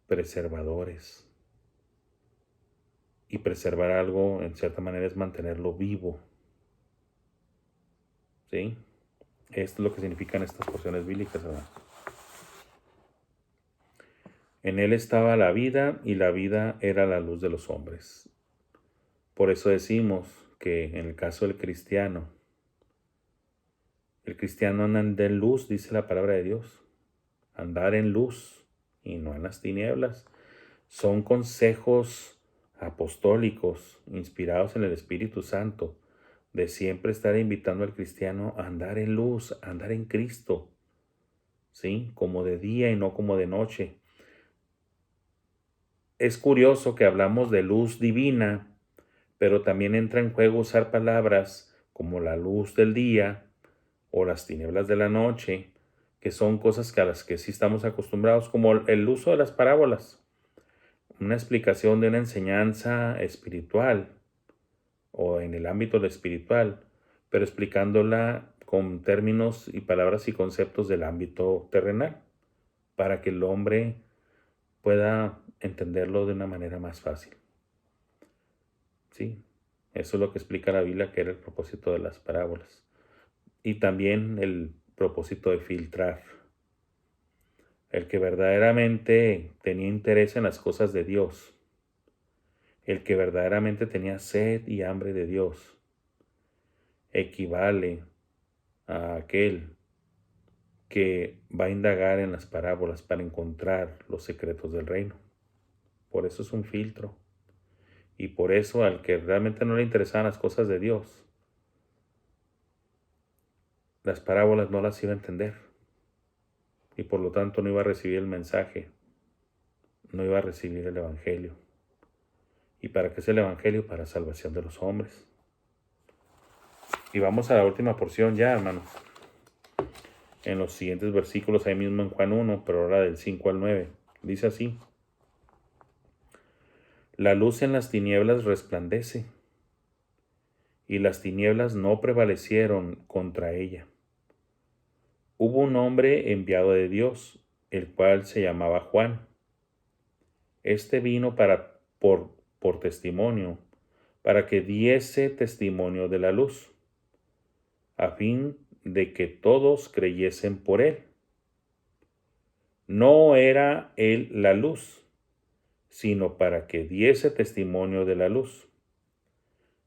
preservadores. Y preservar algo, en cierta manera, es mantenerlo vivo. ¿Sí? Esto es lo que significan estas porciones bíblicas, ¿verdad? En Él estaba la vida y la vida era la luz de los hombres. Por eso decimos que en el caso del cristiano, el cristiano anda en luz, dice la palabra de Dios. Andar en luz y no en las tinieblas. Son consejos apostólicos inspirados en el Espíritu Santo de siempre estar invitando al cristiano a andar en luz, a andar en Cristo, ¿sí? Como de día y no como de noche. Es curioso que hablamos de luz divina, pero también entra en juego usar palabras como la luz del día o las tinieblas de la noche, que son cosas a las que sí estamos acostumbrados, como el uso de las parábolas, una explicación de una enseñanza espiritual o en el ámbito de espiritual, pero explicándola con términos y palabras y conceptos del ámbito terrenal, para que el hombre pueda entenderlo de una manera más fácil. Sí, eso es lo que explica la Biblia, que era el propósito de las parábolas. Y también el propósito de filtrar. El que verdaderamente tenía interés en las cosas de Dios. El que verdaderamente tenía sed y hambre de Dios. Equivale a aquel que va a indagar en las parábolas para encontrar los secretos del reino. Por eso es un filtro. Y por eso al que realmente no le interesaban las cosas de Dios, las parábolas no las iba a entender y por lo tanto no iba a recibir el mensaje, no iba a recibir el Evangelio. ¿Y para qué es el Evangelio? Para salvación de los hombres. Y vamos a la última porción ya, hermanos. En los siguientes versículos, ahí mismo en Juan 1, pero ahora del 5 al 9. Dice así: La luz en las tinieblas resplandece, y las tinieblas no prevalecieron contra ella. Hubo un hombre enviado de Dios, el cual se llamaba Juan. Este vino por testimonio, para que diese testimonio de la luz, a fin de que todos creyesen por él. No era él la luz, sino para que diese testimonio de la luz,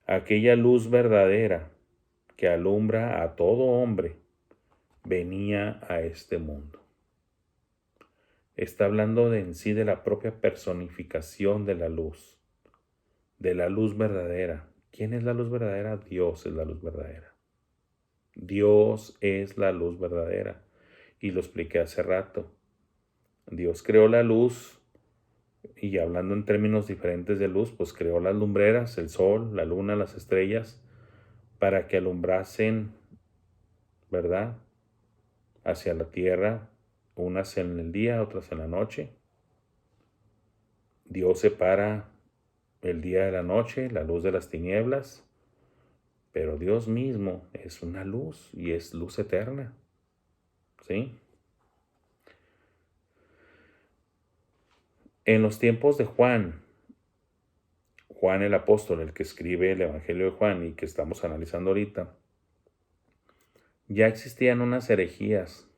aquella luz verdadera que alumbra a todo hombre, venía a este mundo. Está hablando en sí de la propia personificación de la luz verdadera. ¿Quién es la luz verdadera? Dios es la luz verdadera. Dios es la luz verdadera. Y lo expliqué hace rato. Dios creó la luz, y hablando en términos diferentes de luz, pues creó las lumbreras, el sol, la luna, las estrellas, para que alumbrasen, ¿verdad?, hacia la tierra, unas en el día, otras en la noche. Dios separa el día de la noche, la luz de las tinieblas, pero Dios mismo es una luz y es luz eterna, ¿sí? En los tiempos de Juan el apóstol, el que escribe el Evangelio de Juan y que estamos analizando ahorita, ya existían unas herejías.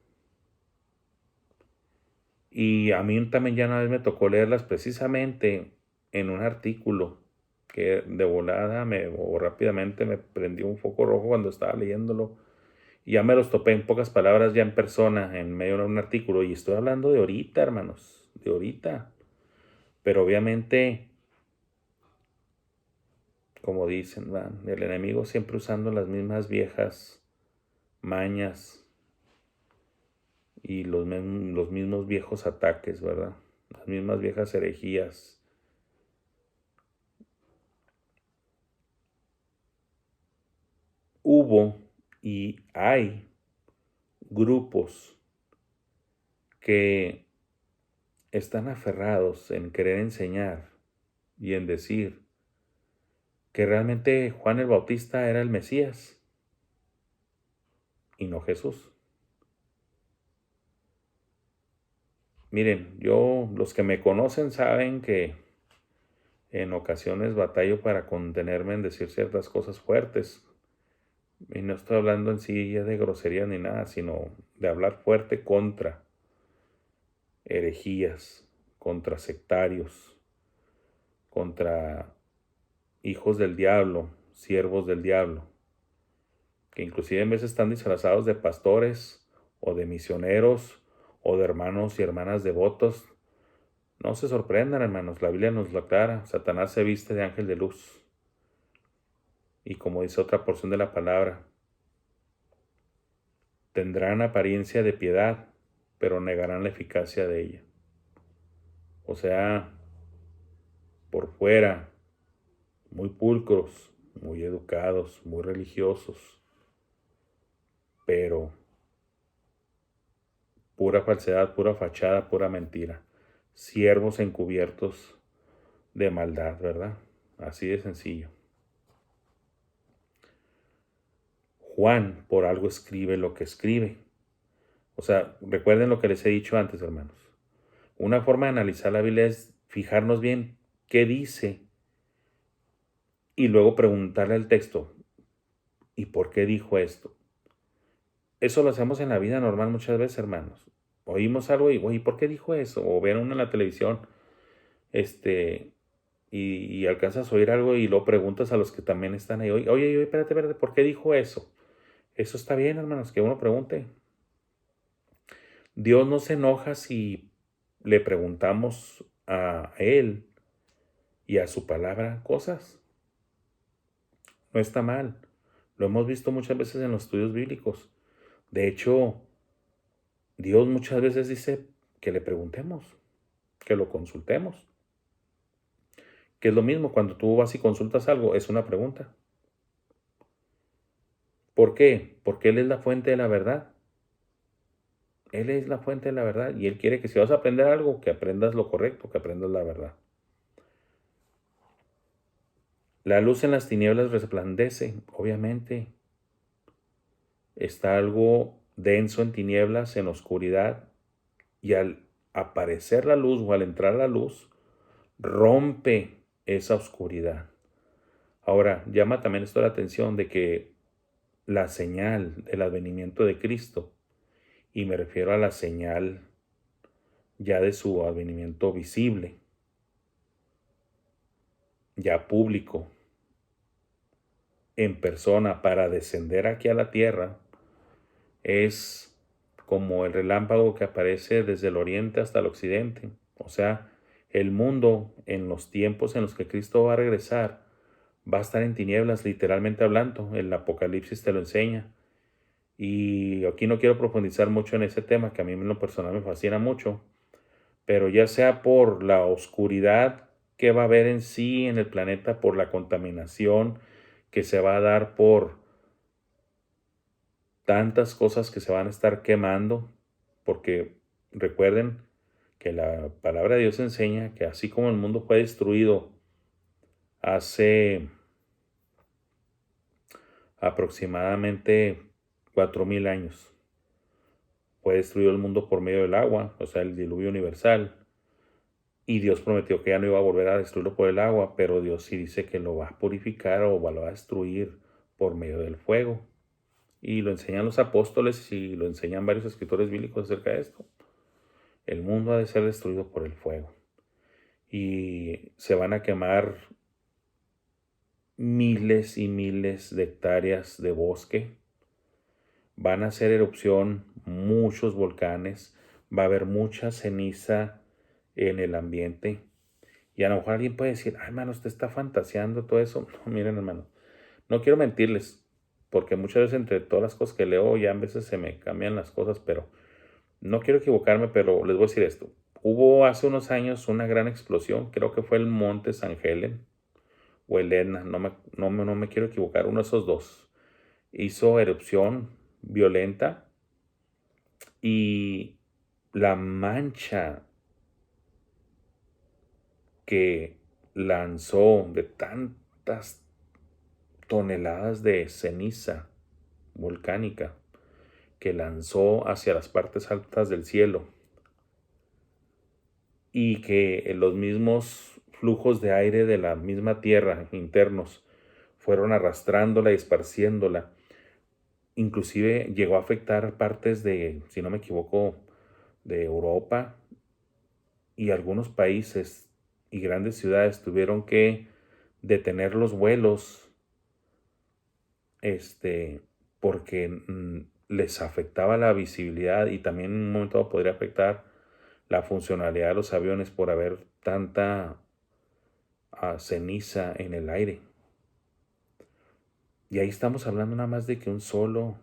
Y a mí también ya una vez me tocó leerlas precisamente en un artículo que de volada o rápidamente me prendió un foco rojo cuando estaba leyéndolo. Y ya me los topé en pocas palabras ya en persona, en medio de un artículo. Y estoy hablando de ahorita, hermanos, de ahorita. Pero obviamente, como dicen, el enemigo siempre usando las mismas viejas mañas y los mismos viejos ataques, ¿verdad? Las mismas viejas herejías. Hubo y hay grupos que están aferrados en querer enseñar y en decir que realmente Juan el Bautista era el Mesías y no Jesús. Miren, los que me conocen saben que en ocasiones batallo para contenerme en decir ciertas cosas fuertes. Y no estoy hablando en sí ya de grosería ni nada, sino de hablar fuerte contra herejías, contra sectarios, contra hijos del diablo, siervos del diablo, que inclusive en veces están disfrazados de pastores o de misioneros o de hermanos y hermanas devotos. No se sorprendan, hermanos, la Biblia nos lo aclara. Satanás se viste de ángel de luz. Y como dice otra porción de la palabra, tendrán apariencia de piedad, pero negarán la eficacia de ella. O sea, por fuera, muy pulcros, muy educados, muy religiosos, pero pura falsedad, pura fachada, pura mentira. Siervos encubiertos de maldad, ¿verdad? Así de sencillo. Juan por algo escribe lo que escribe. O sea, recuerden lo que les he dicho antes, hermanos. Una forma de analizar la Biblia es fijarnos bien qué dice y luego preguntarle al texto, ¿y por qué dijo esto? Eso lo hacemos en la vida normal muchas veces, hermanos. Oímos algo y, oye, ¿por qué dijo eso? O ven uno en la televisión, y alcanzas a oír algo y lo preguntas a los que también están ahí. Oye, espérate, ¿por qué dijo eso? Eso está bien, hermanos, que uno pregunte. Dios no se enoja si le preguntamos a Él y a su palabra cosas. No está mal. Lo hemos visto muchas veces en los estudios bíblicos. De hecho, Dios muchas veces dice que le preguntemos, que lo consultemos. Que es lo mismo, cuando tú vas y consultas algo, es una pregunta. ¿Por qué? Porque Él es la fuente de la verdad. Él es la fuente de la verdad y Él quiere que si vas a aprender algo, que aprendas lo correcto, que aprendas la verdad. La luz en las tinieblas resplandece, obviamente. Está algo denso en tinieblas, en oscuridad, y al aparecer la luz o al entrar la luz, rompe esa oscuridad. Ahora, llama también esto la atención de que la señal del advenimiento de Cristo, y me refiero a la señal ya de su advenimiento visible, ya público, en persona, para descender aquí a la tierra, es como el relámpago que aparece desde el oriente hasta el occidente. O sea, el mundo en los tiempos en los que Cristo va a regresar va a estar en tinieblas, literalmente hablando. El Apocalipsis te lo enseña. Y aquí no quiero profundizar mucho en ese tema, que a mí en lo personal me fascina mucho, pero ya sea por la oscuridad que va a haber en sí en el planeta, por la contaminación que se va a dar por tantas cosas que se van a estar quemando, porque recuerden que la palabra de Dios enseña que así como el mundo fue destruido hace aproximadamente 4000 años, fue destruido el mundo por medio del agua, o sea, el diluvio universal, y Dios prometió que ya no iba a volver a destruirlo por el agua, pero Dios sí dice que lo va a purificar o lo va a destruir por medio del fuego. Y lo enseñan los apóstoles y lo enseñan varios escritores bíblicos acerca de esto. El mundo ha de ser destruido por el fuego. Y se van a quemar miles y miles de hectáreas de bosque. Van a hacer erupción muchos volcanes. Va a haber mucha ceniza en el ambiente. Y a lo mejor alguien puede decir, ay, hermano, usted está fantaseando todo eso. No, miren, hermano, no quiero mentirles, porque muchas veces entre todas las cosas que leo ya a veces se me cambian las cosas, pero no quiero equivocarme, pero les voy a decir esto. Hubo hace unos años una gran explosión, creo que fue el Monte San Helen o Elena, no me quiero equivocar, uno de esos dos. Hizo erupción violenta y la mancha que lanzó de tantas toneladas de ceniza volcánica que lanzó hacia las partes altas del cielo y que los mismos flujos de aire de la misma tierra internos fueron arrastrándola y esparciéndola. Inclusive llegó a afectar partes de, si no me equivoco, de Europa, y algunos países y grandes ciudades tuvieron que detener los vuelos porque les afectaba la visibilidad y también en un momento dado podría afectar la funcionalidad de los aviones por haber tanta ceniza en el aire. Y ahí estamos hablando nada más de que un solo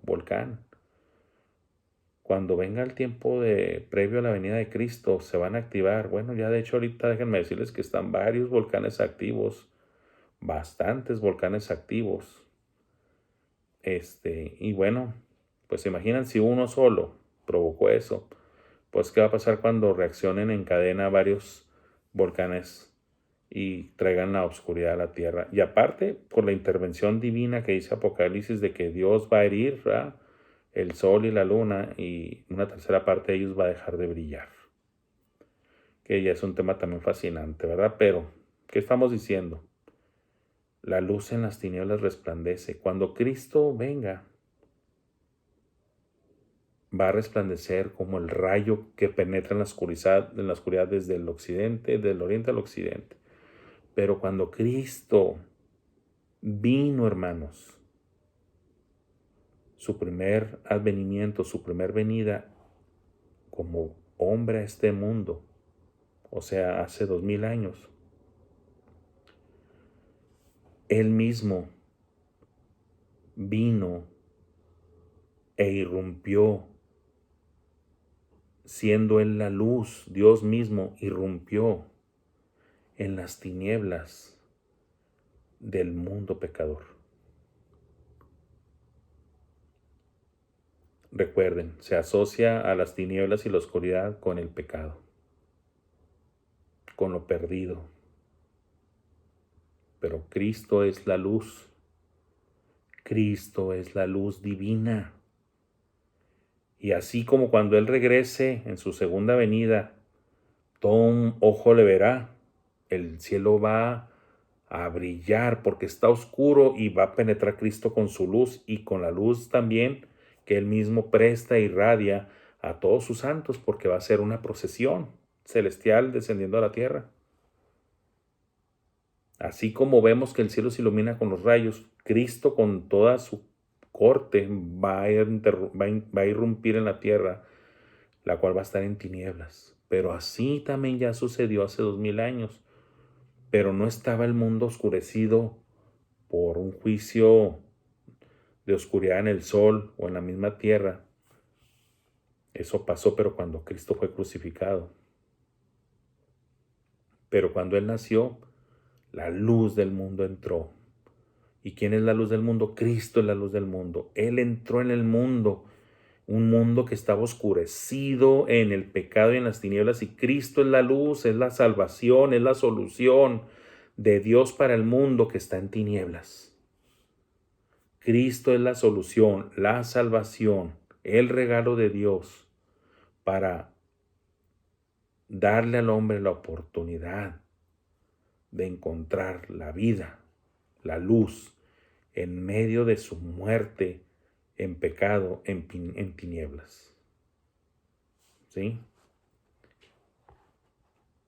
volcán. Cuando venga el tiempo de previo a la venida de Cristo, se van a activar. Bueno, ya de hecho ahorita déjenme decirles que están varios volcanes activos, bastantes volcanes activos. Y bueno, pues se imaginan si uno solo provocó eso, pues qué va a pasar cuando reaccionen en cadena varios volcanes y traigan la oscuridad a la tierra. Y aparte, por la intervención divina que dice Apocalipsis de que Dios va a herir, ¿verdad?, el sol y la luna, y una tercera parte de ellos va a dejar de brillar. Que ya es un tema también fascinante, ¿verdad? Pero, ¿qué estamos diciendo? La luz en las tinieblas resplandece. Cuando Cristo venga, va a resplandecer como el rayo que penetra en la oscuridad desde el occidente, del oriente al occidente. Pero cuando Cristo vino, hermanos, su primer advenimiento, su primer venida como hombre a este mundo, o sea, hace 2000 años, Él mismo vino e irrumpió, siendo Él la luz. Dios mismo irrumpió en las tinieblas del mundo pecador. Recuerden, se asocia a las tinieblas y la oscuridad con el pecado, con lo perdido. Pero Cristo es la luz. Cristo es la luz divina. Y así como cuando Él regrese en su segunda venida, todo un ojo le verá, el cielo va a brillar porque está oscuro y va a penetrar Cristo con su luz y con la luz también que Él mismo presta e irradia a todos sus santos, porque va a ser una procesión celestial descendiendo a la tierra. Así como vemos que el cielo se ilumina con los rayos, Cristo con toda su corte va a irrumpir en la tierra, la cual va a estar en tinieblas. Pero así también ya sucedió hace 2000 años. Pero no estaba el mundo oscurecido por un juicio de oscuridad en el sol o en la misma tierra. Eso pasó, pero cuando Cristo fue crucificado. Pero cuando Él nació, la luz del mundo entró. ¿Y quién es la luz del mundo? Cristo es la luz del mundo. Él entró en el mundo, un mundo que estaba oscurecido en el pecado y en las tinieblas, y Cristo es la luz, es la salvación, es la solución de Dios para el mundo que está en tinieblas. Cristo es la solución, la salvación, el regalo de Dios para darle al hombre la oportunidad de encontrar la vida, la luz, en medio de su muerte en pecado, en tinieblas. ¿Sí?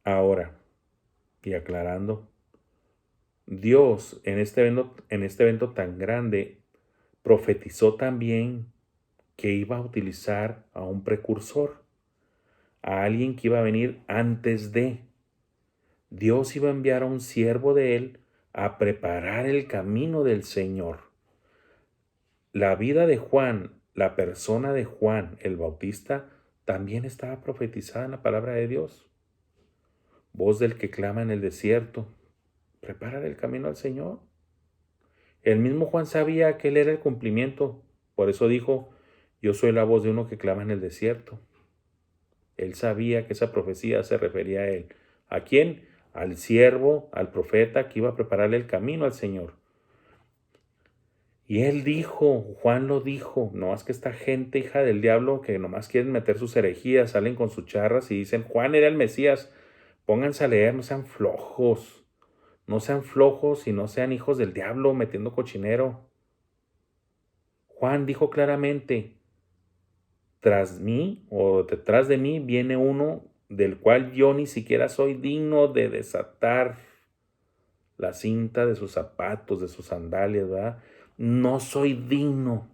Ahora, y aclarando, Dios en este evento tan grande profetizó también que iba a utilizar a un precursor, a alguien que iba a venir antes de. Dios iba a enviar a un siervo de él a preparar el camino del Señor. La vida de Juan, la persona de Juan el Bautista, también estaba profetizada en la palabra de Dios. Voz del que clama en el desierto, prepara el camino al Señor. El mismo Juan sabía que él era el cumplimiento, por eso dijo, yo soy la voz de uno que clama en el desierto. Él sabía que esa profecía se refería a él. ¿A quién? Al siervo, al profeta que iba a prepararle el camino al Señor. Y él dijo, Juan lo dijo, no es que esta gente hija del diablo que nomás quieren meter sus herejías, salen con sus charras y dicen, Juan era el Mesías. Pónganse a leer, no sean flojos. No sean flojos y no sean hijos del diablo metiendo cochinero. Juan dijo claramente, tras mí o detrás de mí viene uno del cual yo ni siquiera soy digno de desatar la cinta de sus zapatos, de sus sandalias, ¿verdad? No soy digno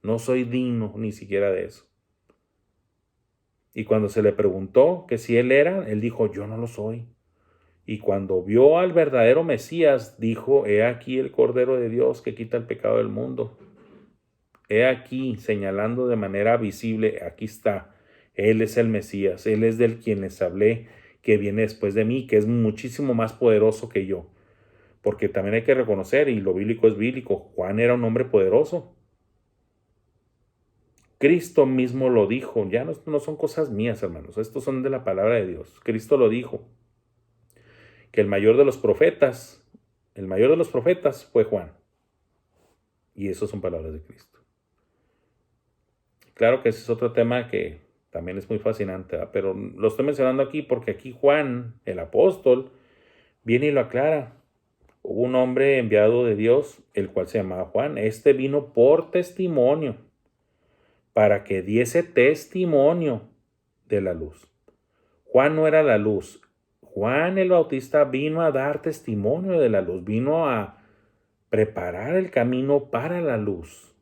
ni siquiera de eso. Y cuando se le preguntó que si él era, él dijo, yo no lo soy. Y cuando vio al verdadero Mesías, dijo, he aquí el Cordero de Dios que quita el pecado del mundo. He aquí, señalando de manera visible, aquí está, Él es el Mesías, Él es del quien les hablé, que viene después de mí, que es muchísimo más poderoso que yo. Porque también hay que reconocer, y lo bíblico es bíblico, Juan era un hombre poderoso. Cristo mismo lo dijo, ya no son cosas mías, hermanos, estos son de la palabra de Dios. Cristo lo dijo, que el mayor de los profetas fue Juan. Y eso son palabras de Cristo. Claro que ese es otro tema que también es muy fascinante, ¿verdad? Pero lo estoy mencionando aquí porque aquí Juan, el apóstol, viene y lo aclara. Hubo un hombre enviado de Dios, el cual se llamaba Juan. Este vino por testimonio, para que diese testimonio de la luz. Juan no era la luz. Juan el Bautista vino a dar testimonio de la luz, vino a preparar el camino para la luz.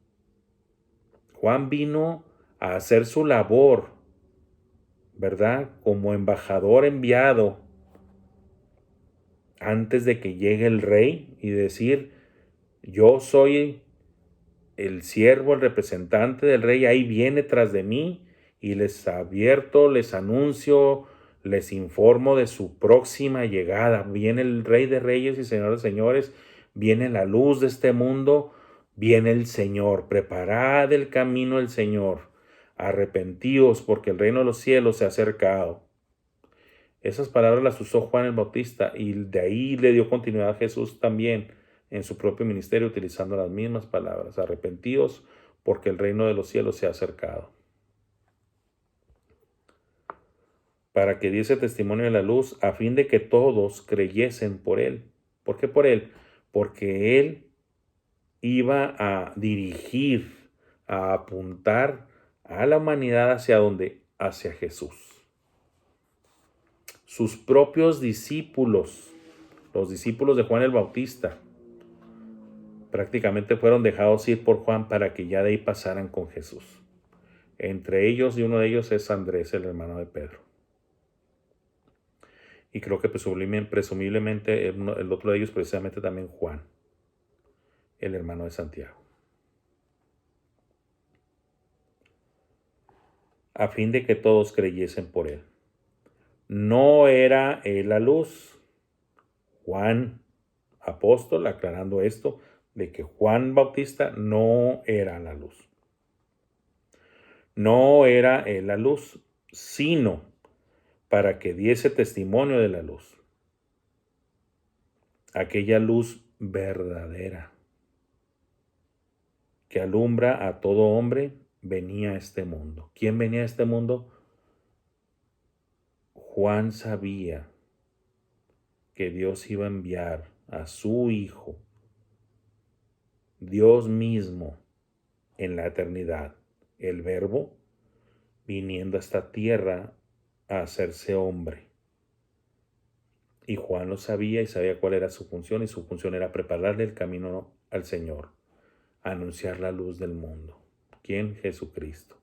Juan vino a hacer su labor, ¿verdad? Como embajador enviado antes de que llegue el rey y decir, yo soy el siervo, el representante del rey, ahí viene tras de mí y les advierto, les anuncio, les informo de su próxima llegada. Viene el Rey de Reyes y Señor de Señores, viene la luz de este mundo, viene el Señor. Preparad el camino del Señor. Arrepentíos porque el reino de los cielos se ha acercado. Esas palabras las usó Juan el Bautista y de ahí le dio continuidad a Jesús también en su propio ministerio utilizando las mismas palabras. Arrepentíos porque el reino de los cielos se ha acercado. Para que diese testimonio de la luz, a fin de que todos creyesen por él. ¿Por qué por él? Porque él iba a dirigir, a apuntar a la humanidad hacia dónde? Hacia Jesús. Sus propios discípulos, los discípulos de Juan el Bautista, prácticamente fueron dejados ir por Juan para que ya de ahí pasaran con Jesús. Entre ellos, y uno de ellos es Andrés, el hermano de Pedro. Y creo que presumiblemente el otro de ellos precisamente también Juan, el hermano de Santiago. A fin de que todos creyesen por él. No era él la luz. Juan, apóstol, aclarando esto, de que Juan Bautista no era la luz. No era él la luz, sino para que diese testimonio de la luz. Aquella luz verdadera que alumbra a todo hombre venía a este mundo. ¿Quién venía a este mundo? Juan sabía que Dios iba a enviar a su Hijo, Dios mismo, en la eternidad, el Verbo, viniendo a esta tierra a hacerse hombre. Y Juan lo sabía y sabía cuál era su función, y su función era prepararle el camino al Señor, anunciar la luz del mundo. ¿Quién? Jesucristo.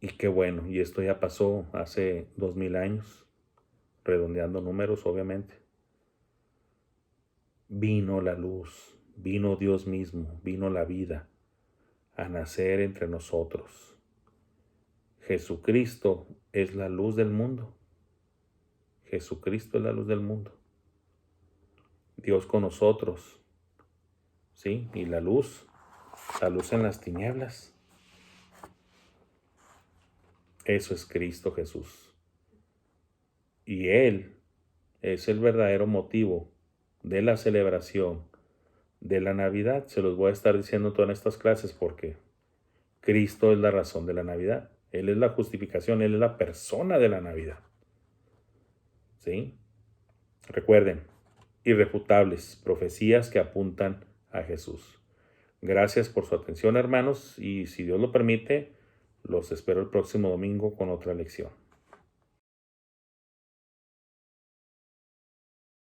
Y qué bueno, y esto ya pasó hace 2000 años, redondeando números, obviamente. Vino la luz, vino Dios mismo, vino la vida a nacer entre nosotros. Jesucristo es la luz del mundo. Jesucristo es la luz del mundo. Dios con nosotros, ¿sí? Y la luz en las tinieblas. Eso es Cristo Jesús. Y Él es el verdadero motivo de la celebración de la Navidad. Se los voy a estar diciendo todas estas clases porque Cristo es la razón de la Navidad. Él es la justificación, Él es la persona de la Navidad. ¿Sí? Recuerden, irrefutables profecías que apuntan a Jesús. Gracias por su atención, hermanos, y si Dios lo permite, los espero el próximo domingo con otra lección.